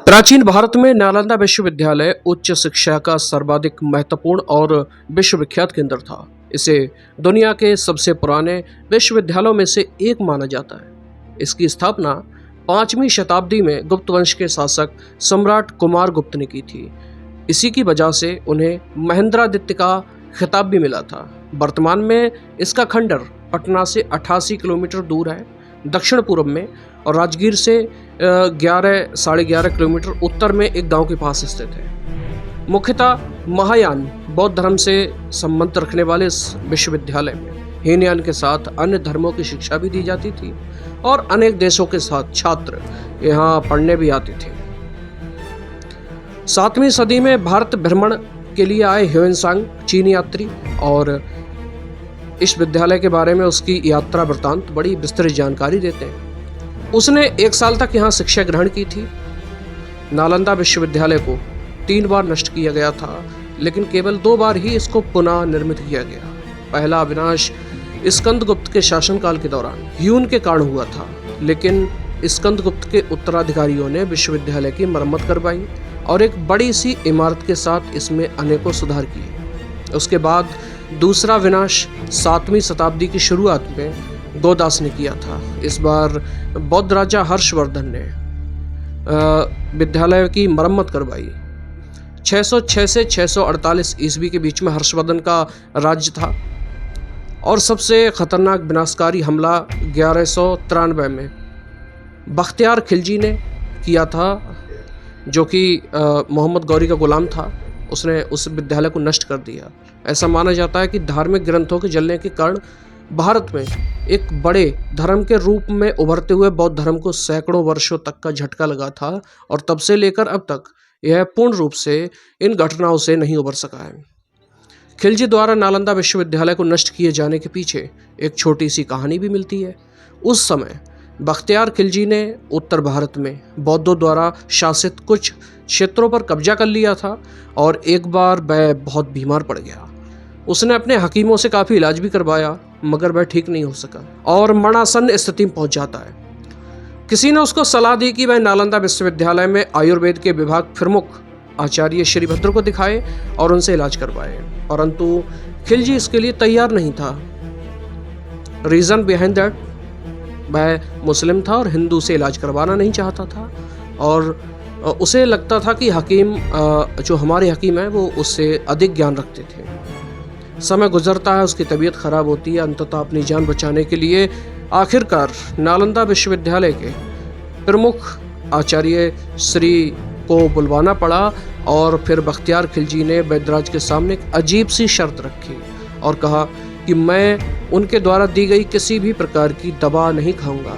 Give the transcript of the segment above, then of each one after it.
प्राचीन भारत में नालंदा विश्वविद्यालय उच्च शिक्षा का सर्वाधिक महत्वपूर्ण और विश्वविख्यात केंद्र था। इसे दुनिया के सबसे पुराने विश्वविद्यालयों में से एक माना जाता है। इसकी स्थापना 5वीं शताब्दी में गुप्त वंश के शासक सम्राट कुमार गुप्त ने की थी। इसी की वजह से उन्हें महेंद्रादित्य का खिताब भी मिला था। वर्तमान में इसका खंडर पटना से 88 किलोमीटर दूर है, दक्षिण पूर्व में, और राजगीर से 11-11.5 किलोमीटर उत्तर में एक गांव के पास स्थित है। मुख्यतः महायान बौद्ध धर्म से संबंध रखने वाले इस विश्वविद्यालय में हीनयान के साथ अन्य धर्मों की शिक्षा भी दी जाती थी और अनेक देशों के साथ छात्र यहाँ पढ़ने भी आते थे। 7वीं सदी में भारत भ्रमण के लिए आए ह्वेनसांग चीनी यात्री और इस विद्यालय के बारे में उसकी यात्रा वृत्तांत बड़ी विस्तृत जानकारी देते हैं। उसने 1 साल तक यहाँ शिक्षा ग्रहण की थी। नालंदा विश्वविद्यालय को 3 बार नष्ट किया गया था, लेकिन केवल 2 बार ही इसको पुनः निर्मित किया गया। पहला विनाश स्कंदगुप्त के शासनकाल के दौरान ह्यून के कारण हुआ था, लेकिन स्कंदगुप्त के उत्तराधिकारियों ने विश्वविद्यालय की मरम्मत करवाई और एक बड़ी सी इमारत के साथ इसमें अनेकों सुधार किए। उसके बाद दूसरा विनाश 7वीं शताब्दी की शुरुआत में गोदास ने किया था। इस बार बौद्ध राजा हर्षवर्धन ने विद्यालय की मरम्मत करवाई। 606 से 648 ईस्वी के बीच में हर्षवर्धन का राज्य था और सबसे खतरनाक विनाशकारी हमला 1193 में बख्तियार खिलजी ने किया था, जो कि मोहम्मद गौरी का गुलाम था। उसने उस विद्यालय को नष्ट कर दिया। ऐसा माना जाता है कि धार्मिक ग्रंथों के जलने के कारण भारत में एक बड़े धर्म के रूप में उभरते हुए बौद्ध धर्म को सैकड़ों वर्षों तक का झटका लगा था और तब से लेकर अब तक यह पूर्ण रूप से इन घटनाओं से नहीं उभर सका है। खिलजी द्वारा नालंदा विश्वविद्यालय को नष्ट किए जाने के पीछे एक छोटी सी कहानी भी मिलती है। उस समय बख्तियार खिलजी ने उत्तर भारत में बौद्धों द्वारा शासित कुछ क्षेत्रों पर कब्जा कर लिया था और एक बार वह बहुत बीमार पड़ गया। उसने अपने हकीमों से काफ़ी इलाज भी करवाया, मगर वह ठीक नहीं हो सका और मरणासन्न स्थिति में पहुंच जाता है। किसी ने उसको सलाह दी कि वह नालंदा विश्वविद्यालय में आयुर्वेद के विभाग प्रमुख आचार्य श्रीभद्र को दिखाए और उनसे इलाज करवाए, परंतु खिलजी इसके लिए तैयार नहीं था। रीज़न बिहाइंड दैट, वह मुस्लिम था और हिंदू से इलाज करवाना नहीं चाहता था और उसे लगता था कि हकीम जो हमारे हकीम हैं वो उससे अधिक ज्ञान रखते थे। समय गुजरता है, उसकी तबीयत खराब होती है। अंततः अपनी जान बचाने के लिए आखिरकार नालंदा विश्वविद्यालय के प्रमुख आचार्य श्री को बुलवाना पड़ा और फिर बख्तियार खिलजी ने वैद्यराज के सामने एक अजीब सी शर्त रखी और कहा कि मैं उनके द्वारा दी गई किसी भी प्रकार की दवा नहीं खाऊंगा।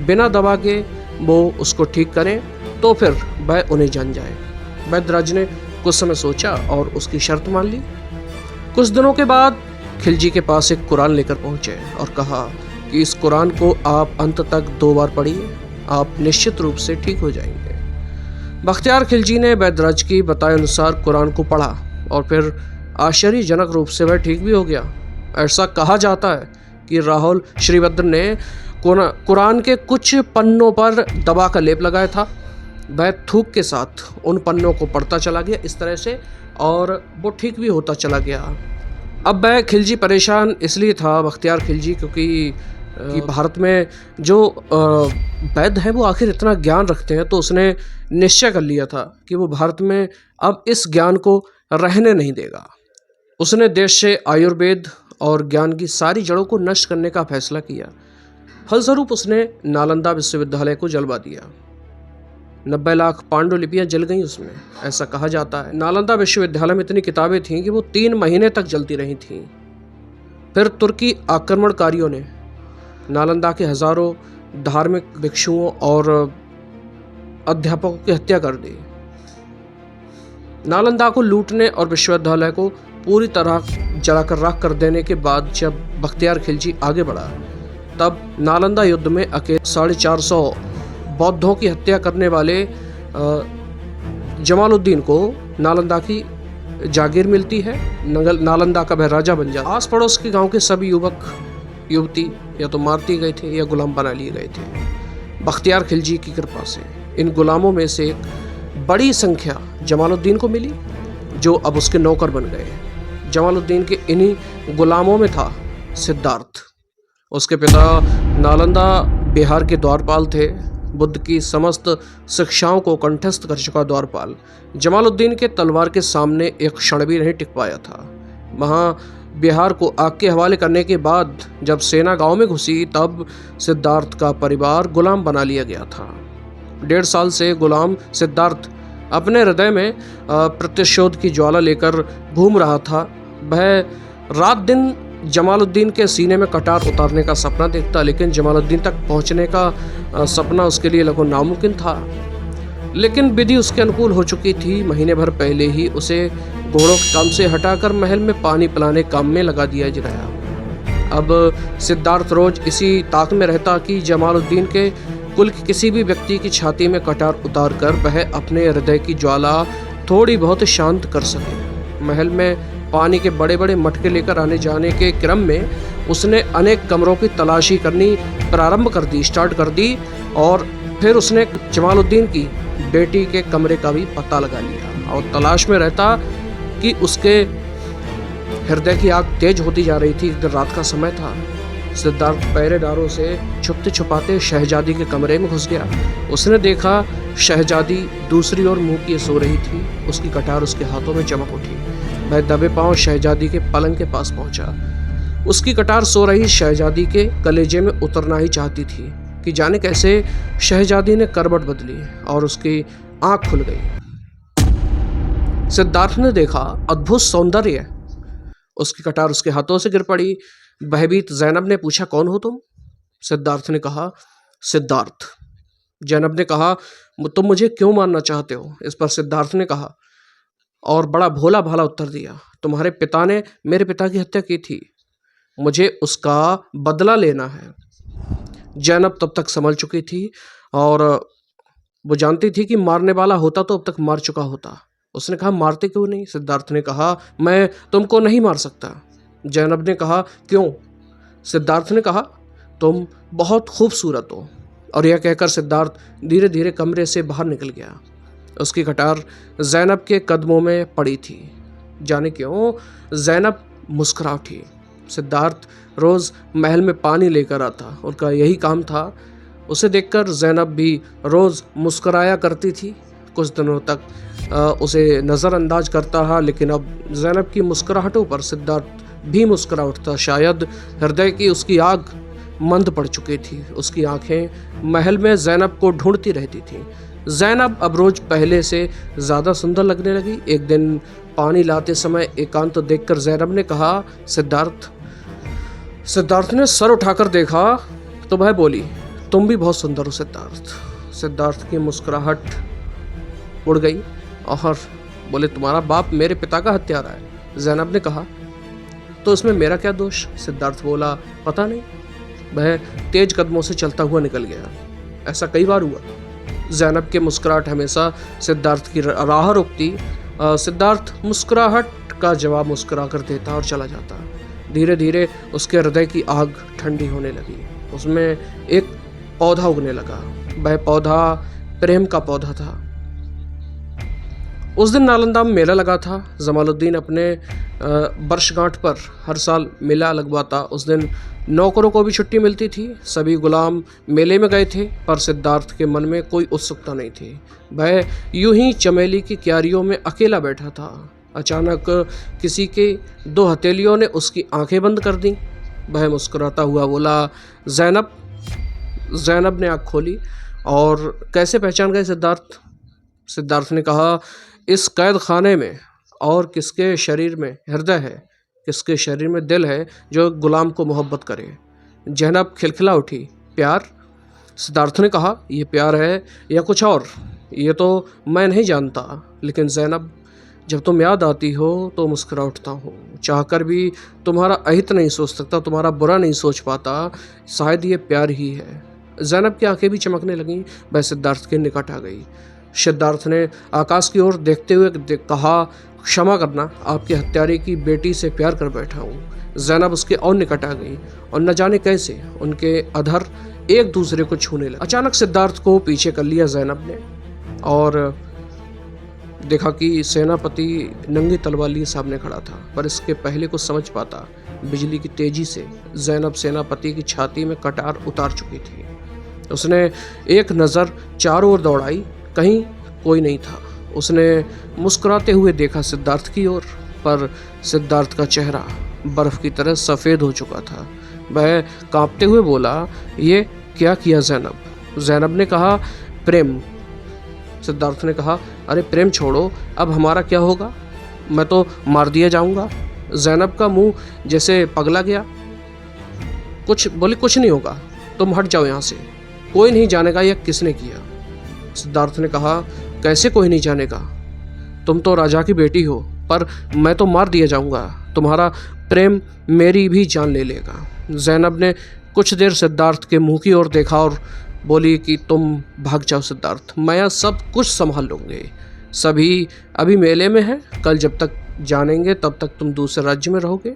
बिना दवा के वो उसको ठीक करें तो फिर वह उन्हें जान जाए। वैद्यराज ने कुछ समय सोचा और उसकी शर्त मान ली। कुछ दिनों के बाद खिलजी के पास एक कुरान लेकर पहुंचे और कहा कि इस कुरान को आप अंत तक 2 बार पढ़िए, आप निश्चित रूप से ठीक हो जाएंगे। बख्तियार खिलजी ने वैद्यराज की बताए अनुसार कुरान को पढ़ा और फिर आश्चर्यजनक रूप से वह ठीक भी हो गया। ऐसा कहा जाता है कि राहुल श्रीभद्र ने कुरान के कुछ पन्नों पर दवा का लेप लगाया था। वह थूक के साथ उन पन्नों को पढ़ता चला गया इस तरह से, और वो ठीक भी होता चला गया। अब वह खिलजी परेशान इसलिए था, बख्तियार खिलजी, क्योंकि भारत में जो वैद्य हैं वो आखिर इतना ज्ञान रखते हैं, तो उसने निश्चय कर लिया था कि वो भारत में अब इस ज्ञान को रहने नहीं देगा। उसने देश से आयुर्वेद और ज्ञान की सारी जड़ों को नष्ट करने का फैसला किया। फलस्वरूप उसने नालंदा विश्वविद्यालय को जलवा दिया। 90 लाख पांडुलिपियाँ जल गईं उसमें, ऐसा कहा जाता है। नालंदा विश्वविद्यालय में इतनी किताबें थीं कि वो 3 महीने तक जलती रही थीं। फिर तुर्की आक्रमणकारियों ने नालंदा के हजारों धार्मिक भिक्षुओं और अध्यापकों की हत्या कर दी। नालंदा को लूटने और विश्वविद्यालय को पूरी तरह जलाकर राख कर देने के बाद जब बख्तियार खिलजी आगे बढ़ा, तब नालंदा युद्ध में अकेले 450 बौद्धों की हत्या करने वाले जमालुद्दीन को नालंदा की जागीर मिलती है। नालंदा का वह राजा बन जाता। आस पड़ोस के गांव के सभी युवक युवती या तो मार दिए गए थे या गुलाम बना लिए गए थे। बख्तियार खिलजी की कृपा से इन गुलामों में से एक बड़ी संख्या जमालुद्दीन को मिली, जो अब उसके नौकर बन गए। जमालुद्दीन के इन्हीं गुलामों में था सिद्धार्थ। उसके पिता नालंदा बिहार के द्वारपाल थे, बुद्ध की समस्त शिक्षाओं को कंठस्थ कर चुका द्वारपाल जमालुद्दीन के तलवार के सामने एक क्षण भी नहीं टिक पाया था। वहाँ बिहार को आग के हवाले करने के बाद जब सेना गांव में घुसी, तब सिद्धार्थ का परिवार गुलाम बना लिया गया था। 1.5 साल से गुलाम सिद्धार्थ अपने हृदय में प्रतिशोध की ज्वाला लेकर घूम रहा था। वह रात दिन जमालुद्दीन के सीने में कटार उतारने का सपना देखता, लेकिन जमालुद्दीन तक पहुंचने का सपना उसके लिए लगभग नामुमकिन था। लेकिन विधि उसके अनुकूल हो चुकी थी। महीने भर पहले ही उसे घोड़ों के काम से हटाकर महल में पानी पिलाने काम में लगा दिया गया। अब सिद्धार्थ रोज इसी ताक में रहता कि जमालुद्दीन के कुल के किसी भी व्यक्ति की छाती में कटार उतारकर वह अपने हृदय की ज्वाला थोड़ी बहुत शांत कर सके। महल में पानी के बड़े बड़े मटके लेकर आने जाने के क्रम में उसने अनेक कमरों की तलाशी करनी स्टार्ट कर दी, और फिर उसने जमालुद्दीन की बेटी के कमरे का भी पता लगा लिया और तलाश में रहता कि उसके हृदय की आग तेज होती जा रही थी। एक दिन रात का समय था। सिद्धार्थ पहरेदारों से छुपते छुपाते शहजादी के कमरे में घुस गया। उसने देखा शहजादी दूसरी ओर मुंह किए सो रही थी। उसकी कटार उसके हाथों में चमक उठी। वह दबे पांव शहजादी के पलंग के पास पहुंचा। उसकी कटार सो रही शहजादी के कलेजे में उतरना ही चाहती थी कि जाने कैसे शहजादी ने करवट बदली और उसकी आंख खुल गई। सिद्धार्थ ने देखा अद्भुत सौंदर्य। उसकी कटार उसके हाथों से गिर पड़ी। भयभीत जैनब ने पूछा, कौन हो तुम? सिद्धार्थ ने कहा, सिद्धार्थ। जैनब ने कहा, तुम मुझे क्यों मारना चाहते हो? इस पर सिद्धार्थ ने कहा और बड़ा भोला भाला उत्तर दिया, तुम्हारे पिता ने मेरे पिता की हत्या की थी, मुझे उसका बदला लेना है। जैनब तब तक संभल चुकी थी और वो जानती थी कि मारने वाला होता तो अब तक मार चुका होता। उसने कहा, मारते क्यों नहीं? सिद्धार्थ ने कहा, मैं तुमको नहीं मार सकता। जैनब ने कहा, क्यों? सिद्धार्थ ने कहा, तुम बहुत खूबसूरत हो। और यह कहकर सिद्धार्थ धीरे धीरे कमरे से बाहर निकल गया। उसकी कटार जैनब के कदमों में पड़ी थी। जाने क्यों जैनब मुस्कुरा उठी। सिद्धार्थ रोज महल में पानी लेकर आता, उनका यही काम था। उसे देखकर जैनब भी रोज मुस्कुराया करती थी। कुछ दिनों तक उसे नज़रअंदाज करता रहा, लेकिन अब जैनब की मुस्कुराहटों पर सिद्धार्थ भी मुस्कुरा उठता। शायद हृदय की उसकी आग मंद पड़ चुकी थी। उसकी आंखें महल में जैनब को ढूंढती रहती थीं। जैनब अब रोज पहले से ज़्यादा सुंदर लगने लगी। एक दिन पानी लाते समय एकांत देखकर जैनब ने कहा, सिद्धार्थ। सिद्धार्थ ने सर उठाकर देखा तो वह बोली, तुम भी बहुत सुंदर हो सिद्धार्थ। सिद्धार्थ की मुस्कुराहट उड़ गई और बोले, तुम्हारा बाप मेरे पिता का हत्यारा है। जैनब ने कहा, तो इसमें मेरा क्या दोष? सिद्धार्थ बोला, पता नहीं। वह तेज कदमों से चलता हुआ निकल गया। ऐसा कई बार हुआ। जैनब के मुस्कुराहट हमेशा सिद्धार्थ की राह रोकती। सिद्धार्थ मुस्कुराहट का जवाब मुस्कुरा कर देता और चला जाता। धीरे धीरे उसके हृदय की आग ठंडी होने लगी। उसमें एक पौधा उगने लगा। वह पौधा प्रेम का पौधा था। उस दिन नालंदा में मेला लगा था। जमालुद्दीन अपने वर्षगांठ पर हर साल मेला लगवाता। उस दिन नौकरों को भी छुट्टी मिलती थी। सभी गुलाम मेले में गए थे, पर सिद्धार्थ के मन में कोई उत्सुकता नहीं थी। वह यूं ही चमेली की क्यारियों में अकेला बैठा था। अचानक किसी के 2 हथेलियों ने उसकी आंखें बंद कर दी। वह मुस्कुराता हुआ बोला, जैनब। जैनब ने आँख खोली और कैसे पहचान गए सिद्धार्थ? सिद्धार्थ ने कहा, इस कैद खाने में और किसके शरीर में हृदय है, किसके शरीर में दिल है जो गुलाम को मोहब्बत करे? जैनब खिलखिला उठी, प्यार? सिद्धार्थ ने कहा, यह प्यार है या कुछ और, ये तो मैं नहीं जानता, लेकिन जैनब, जब तुम याद आती हो तो मुस्कुरा उठता हूँ। चाहकर भी तुम्हारा अहित नहीं सोच सकता, तुम्हारा बुरा नहीं सोच पाता। शायद ये प्यार ही है। जैनब की आंखें भी चमकने लगीं। वह सिद्धार्थ के निकट आ गई। सिद्धार्थ ने आकाश की ओर देखते हुए कहा, क्षमा करना, आपके हत्यारे की बेटी से प्यार कर बैठा हूँ। जैनब उसके और निकट आ गई और न जाने कैसे उनके अधर एक दूसरे को छूने लगे। अचानक सिद्धार्थ को पीछे कर लिया जैनब ने और देखा कि सेनापति नंगी तलवार लिए सामने खड़ा था, पर इसके पहले कुछ समझ पाता, बिजली की तेजी से ज़ैनब सेनापति की छाती में कटार उतार चुकी थी। उसने एक नज़र चारों ओर दौड़ाई, कहीं कोई नहीं था। उसने मुस्कुराते हुए देखा सिद्धार्थ की ओर, पर सिद्धार्थ का चेहरा बर्फ की तरह सफ़ेद हो चुका था। वह कांपते हुए बोला, ये क्या किया ज़ैनब? ज़ैनब ने कहा, प्रेम। सिद्धार्थ ने कहा, अरे प्रेम छोड़ो, अब हमारा क्या होगा? मैं तो मार दिया जाऊंगा। ज़ैनब का मुंह जैसे पगला गया। कुछ नहीं होगा, तुम हट जाओ यहाँ से, कोई नहीं जानेगा यह किसने किया। सिद्धार्थ ने कहा, कैसे कोई नहीं जानेगा? तुम तो राजा की बेटी हो, पर मैं तो मार दिया जाऊंगा। तुम्हारा प्रेम मेरी भी जान ले लेगा। ज़ैनब ने कुछ देर सिद्धार्थ के मुंह की ओर देखा और बोली कि तुम भाग जाओ सिद्धार्थ, मैं यह सब कुछ संभाल लूँगी। सभी अभी मेले में है, कल जब तक जानेंगे तब तक तुम दूसरे राज्य में रहोगे।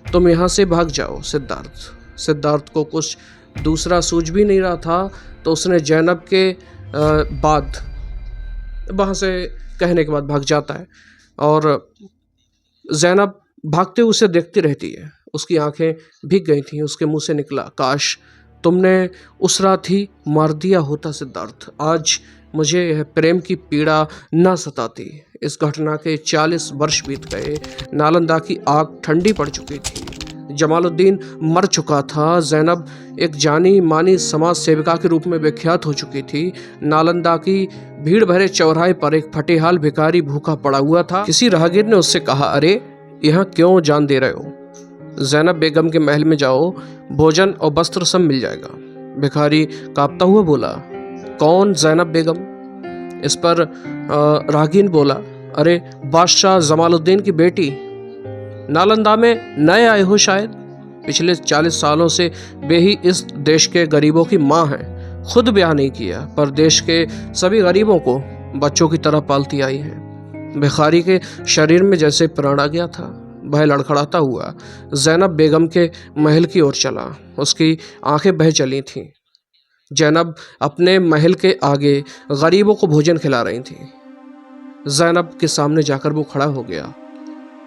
तुम यहाँ से भाग जाओ सिद्धार्थ। सिद्धार्थ को कुछ दूसरा सूझ भी नहीं रहा था, तो उसने ज़ैनब के बाद वहाँ से कहने के बाद भाग जाता है और ज़ैनब भागते हुए उसे देखती रहती है। उसकी आंखें भीग गई थीं। उसके मुंह से निकला, काश तुमने उस रात ही मार दिया होता सिद्धार्थ, आज मुझे यह प्रेम की पीड़ा न सताती। इस घटना के 40 वर्ष बीत गए। नालंदा की आग ठंडी पड़ चुकी थी। जमालुद्दीन मर चुका था। ज़ैनब एक जानी मानी समाज सेविका के रूप में विख्यात हो चुकी थी। नालंदा की भीड़ भरे चौराहे पर एक फटेहाल भिखारी भूखा पड़ा हुआ था। किसी राहगीर ने उससे कहा, अरे यहाँ क्यों जान दे रहे हो? ज़ैनब बेगम के महल में जाओ, भोजन और वस्त्र सब मिल जाएगा। भिखारी कांपता हुआ बोला, कौन ज़ैनब बेगम? इस पर राहगीर ने बोला, अरे बादशाह जमालुद्दीन की बेटी। नालंदा में नए आए हो शायद? पिछले 40 सालों से वे ही इस देश के गरीबों की माँ हैं। खुद ब्याह नहीं किया, पर देश के सभी गरीबों को बच्चों की तरह पालती आई हैं। भिखारी के शरीर में जैसे प्राण आ गया था। वह लड़खड़ाता हुआ ज़ैनब बेगम के महल की ओर चला। उसकी आंखें बह चली थीं। ज़ैनब अपने महल के आगे गरीबों को भोजन खिला रही थी। ज़ैनब के सामने जाकर वो खड़ा हो गया।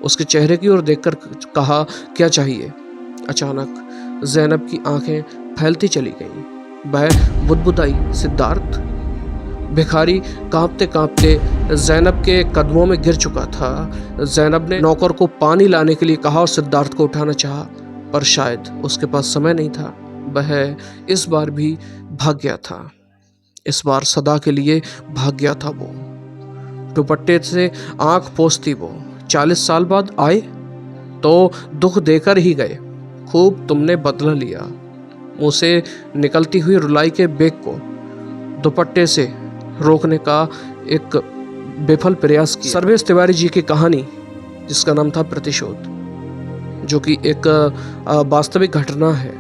उसके चेहरे की ओर देखकर कहा, क्या चाहिए? अचानक ज़ैनब की आंखें फैलती चली गईं। वह बुदबुदाई, सिद्धार्थ। भिखारी कांपते कांपते ज़ैनब के कदमों में गिर चुका था। ज़ैनब ने नौकर को पानी लाने के लिए कहा और सिद्धार्थ को उठाना चाहा, पर शायद उसके पास समय नहीं था। वह इस बार भी भाग गया था। इस बार सदा के लिए भाग गया था वो। दुपट्टे से आंख पोंछती वो। 40 साल बाद आए तो दुख देकर ही गए। खूब तुमने बदला लिया। मुँह से निकलती हुई रुलाई के बेग को दुपट्टे से रोकने का एक बेफल प्रयास किया। सर्वेश तिवारी जी की कहानी, जिसका नाम था प्रतिशोध, जो कि एक वास्तविक घटना है,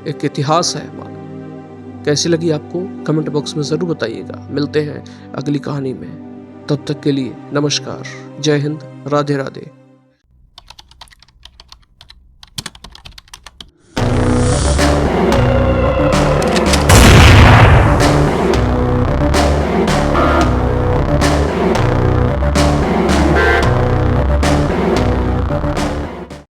एक इतिहास है हमारा। कैसी लगी आपको? कमेंट बॉक्स में ज़रूर बताइएगा। मिलते हैं अगली कहानी में। तब तक के लिए नमस्कार, जय हिंद, राधे राधे।